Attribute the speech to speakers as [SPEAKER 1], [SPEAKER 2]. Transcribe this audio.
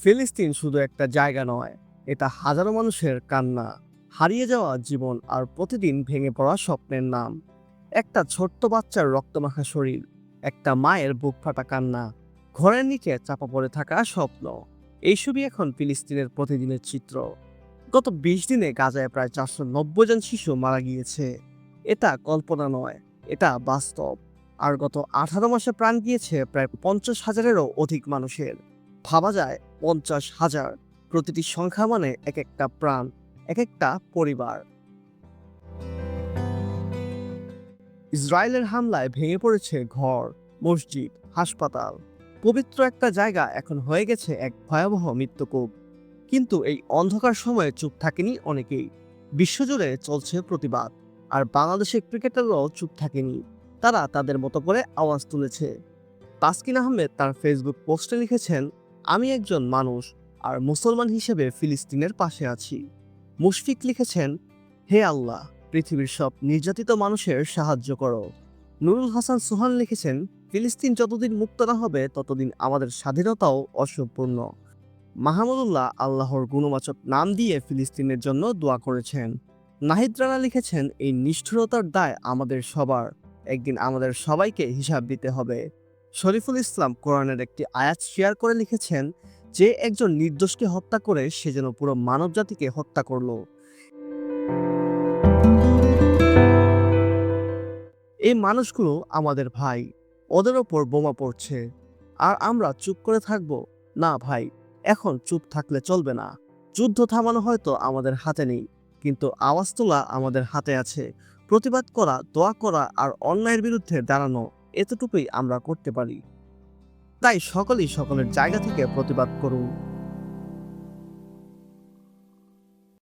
[SPEAKER 1] ফিলিস্তিন শুধু একটা জায়গা নয়, এটা হাজারো মানুষের কান্না, হারিয়ে যাওয়া জীবন আর প্রতিদিন ভেঙে পড়া স্বপ্নের নাম। একটা ছোট্ট বাচ্চার রক্তমাখা শরীর, একটা মায়ের বুক ফাটা কান্না, ঘরের নিচে চাপা পড়ে থাকা স্বপ্ন। এইসবই এখন ফিলিস্তিনের প্রতিদিনের চিত্র। গত ২০ দিনে গাজায় প্রায় ৪৯০ জন শিশু মারা গিয়েছে। এটা কল্পনা নয়, এটা বাস্তব। আর গত ১৮ মাসে প্রাণ গিয়েছে প্রায় ৫০,০০০-এরও অধিক মানুষের। ভাবা যায় ৫০,০০০, প্রতিটি সংখ্যা মানে এক একটা প্রাণ, এক একটা পরিবার। ইসরায়েলের হামলায় ভেঙে পড়েছে ঘর, মসজিদ, হাসপাতাল। পবিত্র একটা জায়গা এখন হয়ে গেছে এক ভয়াবহ মৃত্যুকূপ। কিন্তু এই অন্ধকার সময়ে চুপ থাকেনি অনেকেই। বিশ্বজুড়ে চলছে প্রতিবাদ। আর বাংলাদেশের ক্রিকেটাররাও চুপ থাকেনি। তারা তাদের মতো করে আওয়াজ তুলেছে। তাসকিন আহমেদ তার ফেসবুক পোস্টে লিখেছেন, আমি একজন মানুষ আর মুসলমান হিসেবে ফিলিস্তিনের পাশে আছি। মুশফিক লিখেছেন, হে আল্লাহ, পৃথিবীর সব নির্যাতিত মানুষের সাহায্য করো। নুরুল হাসান সুহান লিখেছেন, ফিলিস্তিন যতদিন মুক্ত না হবে ততদিন আমাদের স্বাধীনতাও অসম্পূর্ণ। মাহমুদুল্লাহ আল্লাহর গুণবাচক নাম দিয়ে ফিলিস্তিনের জন্য দোয়া করেছেন। নাহিদ রানা লিখেছেন, এই নিষ্ঠুরতার দায় আমাদের সবার। একদিন আমাদের সবাইকে হিসাব দিতে হবে। শরীফুল ইসলাম কোরআনের একটি আয়াত শেয়ার করে লিখেছেন, যে একজন নির্দোষকে হত্যা করে সে যেন পুরো মানবজাতিকে হত্যা করলো। এই মানুষগুলো আমাদের ভাই, ওদের ওপর বোমা পড়ছে আর আমরা চুপ করে থাকব? না ভাই, এখন চুপ থাকলে চলবে না। যুদ্ধ থামানো হয়তো আমাদের হাতে নেই, কিন্তু আওয়াজ তোলা আমাদের হাতে আছে। প্রতিবাদ করা, দোয়া করা আর অন্যায়ের বিরুদ্ধে দাঁড়ানো, এতটুকুই আমরা করতে পারি। তাই সকলেই সকলের জায়গা থেকে প্রতিবাদ করুন।